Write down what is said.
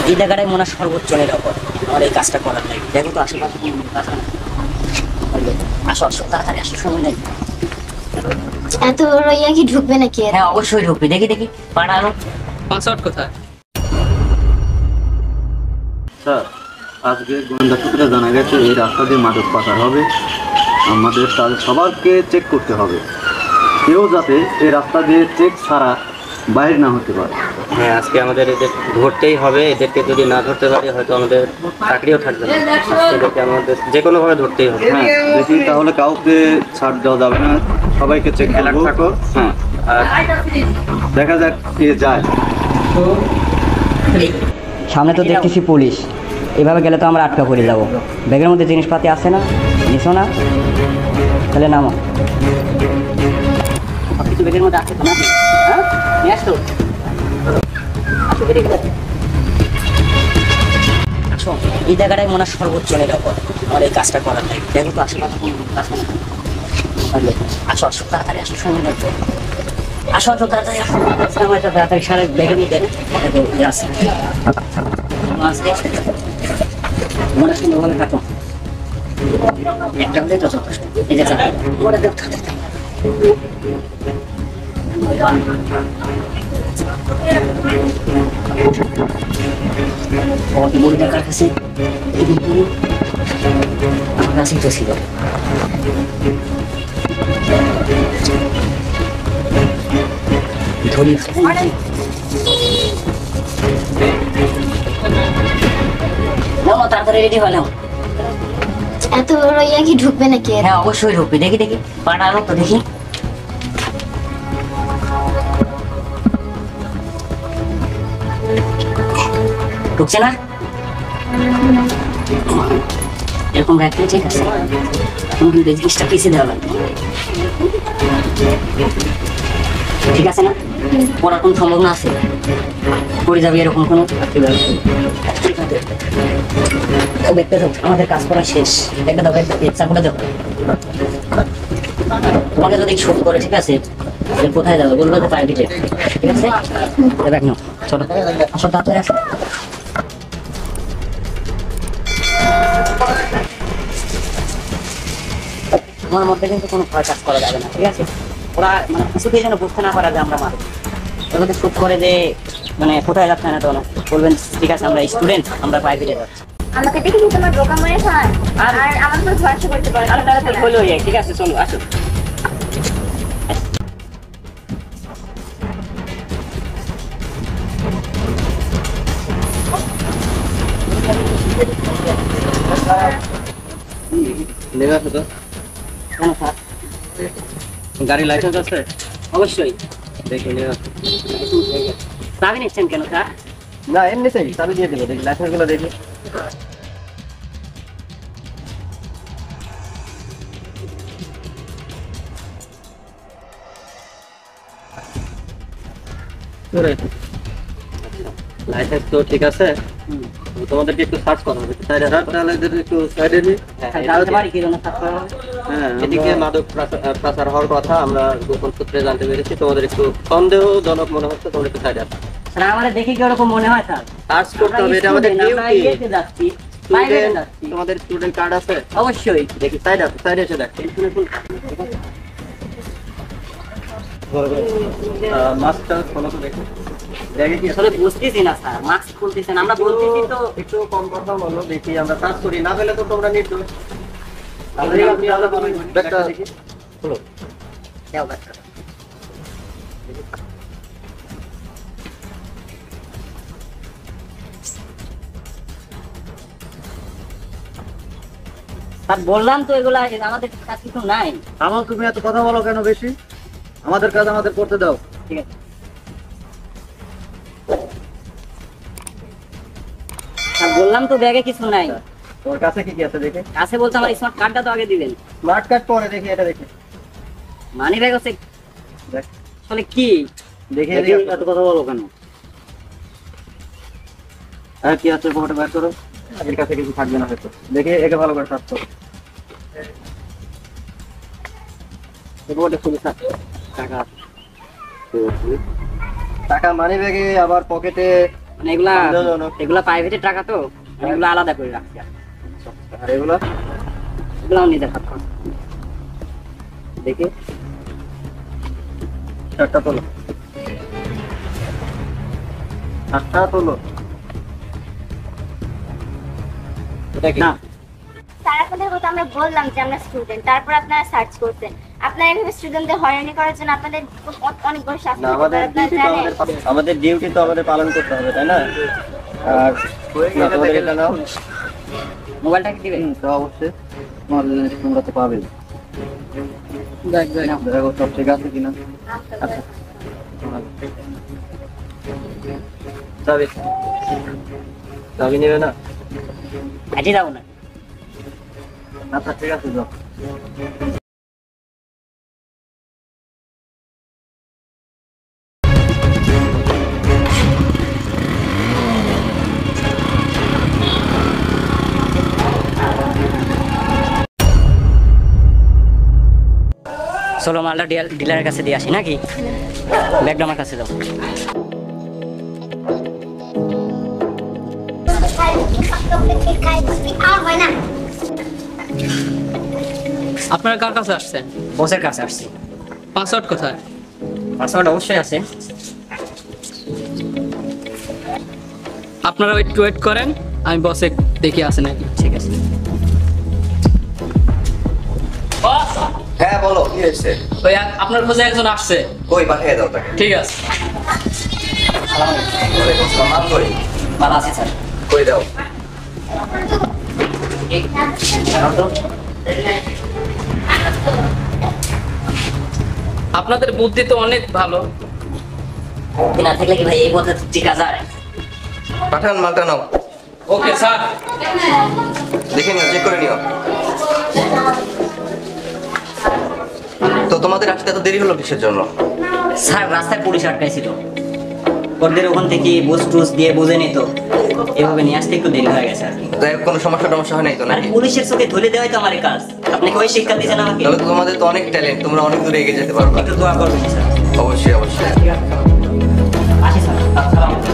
এই জায়গাটাই মনে হয় সর্বোচ্চ নিরাপদ। আমার এই কাজটা করার নাই। দেখো তো আশেপাশে কোনো লোক আছে না? আসো আসো, তাড়াতাড়ি আসো, সময় নেই। এত বড় ইয়া কি ঢুকবে নাকি এরা? হ্যাঁ অবশ্যই ঢুকবি। দেখি দেখি পাড়া আনো। পাসওয়ার্ড কোথায়? স্যার, আজকে গোয়েন্দা সূত্রে জানা গেছে এই রাস্তা দিয়ে মাদক পাচার হবে। আমাদের তাদের সবাইকে চেক করতে হবে, কেউ যাতে এই রাস্তা দিয়ে চেক ছাড়া বাইরে না হতে পারে। হ্যাঁ, আজকে আমাদের এদের ধরতেই হবে। এদেরকে যদি না ধরতে পারি হয়তো আমাদের চাকরিও থাকবে না। এদেরকে আমাদের যে কোনোভাবে ধরতেই হবে। হ্যাঁ, দেখি তাহলে কাউকে ছাড় দেওয়া যাবে না, সবাইকে চেক অ্যালার্ট থাকো। হ্যাঁ, আর দেখা যাক কে যায়। সামনে তো দেখতেছি পুলিশ, এভাবে গেলে তো আমরা আটকা পড়ে যাবো। ব্যাগের মধ্যে জিনিসপাতি আছে না? নিছো না? তাহলে নামো। সব কিছু ব্যাগের মধ্যে আছে তো নাকি? হ্যাঁ, নিয়ে আসো। আসো, বেরিয়ে গেলে। আসো, এই জায়গাটাই মনে হয় সর্বোচ্চ নিরাপদ। আমার এই কাজটা করার নাই। দেখো তো আশেপাশে কোনো লোক আছে না? আসো আসো, তাড়াতাড়ি আসো, সময় নেই। আসো আসো, তাড়াতাড়ি আসো। আমার একটা তাড়াতাড়ি সারা ব্যাগের মধ্যে আছে। মনে সুন্দরভাবে কাটো। একটা হলে তো যথেষ্ট। এই যে মনে দেখতে বই দেখার কাছে আমার কাছেই তো ছিল। ধরি তাড়াতাড়ি রেডি হয় না? এত বড় ইয়া কি ঢুকবে নাকি এরা? হ্যাঁ অবশ্যই ঢুকবি। দেখি দেখি পাড়া আনো তো দেখি। ঢুকছে না? এরকম রাখলে ঠিক আছে। কিন্তু জিনিসটা পিছিয়ে দেওয়া লাগবে। ঠিক আছে না? পড়ার কোনো সম্ভাবনা আছে? পড়ে যাবে এরকম কোনো? আমাদের কাজ করা শেষ। একটা দাও, একটা চাকুটা দাও। তোমাকে যদি শুট করে, ঠিক আছে, কোথায় যাবে বলবো যে প্রাইভেটে। ঠিক আছে, দেখ নাও, চলো আসো, তাড়াতাড়ি আসো। তোমার মধ্যে কিন্তু কোনো ভয় কাজ করা যাবে না, ঠিক আছে? ওরা মানে কিছুতেই যেন বুঝতে না পারা যে আমরা মারব। ওরা যদি শুট করে যে মানে কোথায় যাচ্ছে না, তো বলবেন ঠিক আছে আমরা স্টুডেন্ট, আমরা প্রাইভেটে যাচ্ছি। আমাকে দেখে কি তোমার বোকা মনে হয়? আর আমার উপর ভরসা করতে পারো? তাড়াতাড়ি হলো, ঠিক আছে, চলো আসো। লেখা আছে তো? কেন স্যার? গাড়ি লাইসেন্স আছে? অবশ্যই। দেখি লেখা আছে। চাবি নিচ্ছেন কেন স্যার? না, এমনি চাবি দিয়ে দেবো। দেখি লাইসেন্স গুলো দেখি। লাইসেন্স তো ঠিক আছে। তোমাদেরকে একটু সার্চ করা হবে। তাহলে একটু সাইডে নিই। জানতে পারি কি জন্য স্যার করা হবে? হ্যাঁ, এদিকে মাদক পাচার হওয়ার কথা আমরা গোপন সূত্রে জানতে পেরেছি। তোমাদের একটু সন্দেহজনক মনে হচ্ছে, তোমরা একটু সাইডে আসো। স্যার আমাদের দেখে কি ওরকম মনে হয় স্যার? সার্চ করতে হবে, এটা আমাদের ডিউটি। যাচ্ছি, প্রাইভেটে যাচ্ছি। তোমাদের স্টুডেন্ট কার্ড আছে? অবশ্যই। দেখি সাইডে এসে দেখ। মাস্কটা খোলো তো দেখি। দেখি কি আসলে বুঝতেছি না স্যার, মাস্ক খুলতেছেন, আমরা বলতেছি তো। একটু কম কথা বলো, দেখি আমরা সার্চ করি। না পেলে তো তোমরা নির্দোষ। ব্যাগটা দেখি। খোলো। দাও ব্যাগটা। স্যার বললাম তো এগুলা আমাদের কাছে কিছু নাই। আমার, তুমি এত কথা বলো কেন বেশি? আমাদের কাজ আমাদের করতে দাও। ঠিক আছে স্যার, বললাম তো ব্যাগে কিছু নাই। তোর কাছে কি কি আছে দেখি। কাছে বলতে আমার স্মার্ট কার্ডটা তো আগে দিবেন। স্মার্ট কার্ড পরে দেখি, এটা দেখি। মানি ব্যাগ হচ্ছে দেখ। আসলে কি? দেখি এত কথা বলো কেন? আর কি আছে ফটো বের করো। এর কাছে কিছু থাকবে না হয়তো। দেখি একে ভালো করে সার্চ করো। এই ফটো খুলে সার্চ টাকা আছে। টাকা মানি ব্যাগে আবার পকেটে। মানে এগুলা সন্দেহজনক। এগুলা প্রাইভেটের টাকা তো, এগুলো আলাদা করে রাখছি। আর এগুলো এগুলো নিজের হাত খরচ। দেখি শার্টটা তোলো, শার্টটা তোলো। এটা কি? না স্যার আপনাদের কথা আমরা বললাম যে আমরা স্টুডেন্ট, তারপর আপনারা সার্চ করছেন। আপনারা এভাবে স্টুডেন্টদের হয়রানি করার জন্য আপনাদের অনেক বড় শাস্তি না, হতে পারে, আপনারা জানেন। আমাদের ডিউটি তো আমাদের পালন করতে হবে, তাই না? আর না, তোমাদের এটা নাও। মোবাইলটা কি দিবে? তো অবশ্যই তোমার জিনিস তোমরা তো পাবে। নাও। দেখো সব ঠিক আছে কিনা। আচ্ছা। চাবি, চাবি নেবে না? আজই যাবো না। আচ্ছা ঠিক আছে, যাও। চলো মালটা ডিলারের কাছে দিয়ে আসি নাকি? ব্যাগটা আমার কাছে দাও। আপনারা কার কাছে আসছেন? বসের কাছে আসছি। পাসওয়ার্ড কোথায়? পাসওয়ার্ড অবশ্যই আছে। আপনারা একটু ওয়েট করেন, আমি বসে দেখি আছে নাকি। ঠিক আছে। হ্যাঁ বলো, কি হয়েছে? ওই আপনার খোঁজে একজন আসছে। কই পাঠিয়ে দাও তাকে। ঠিক আছে। মাল কই? ভালো আছে স্যার। কই দাও। আপনাদের বুদ্ধি তো অনেক ভালো। না থাকলে কি ভাই এই পথে টিকা যায়? পাঠান মালটা নাও, ওকে স্যার। দেখে নিও, চেক করে নিও। তো তোমাদের আসতে এত দেরি হলো কিসের জন্য? স্যার রাস্তায় পুলিশ আটকাইছিল, ওদের ওখান থেকে বুঝ টুস দিয়ে বুঝে নিত, এভাবে নিয়ে আসতে একটু দেরি হয়ে গেছে আর কি। তাই কোনো সমস্যা টমস্যা হয় নাই তো আর নাকি? পুলিশের চোখে ধরে দেওয়াই তো আমার কাজ। আপনি কি ওই শিক্ষা দিয়েছেন আমাকে? তাহলে তো তোমাদের তো অনেক ট্যালেন্ট, তোমরা অনেক দূরে এগিয়ে যেতে পারবে। একটু দোয়া করবেন স্যার। অবশ্যই অবশ্যই। আসি স্যার। আসসালামু আলাইকুম।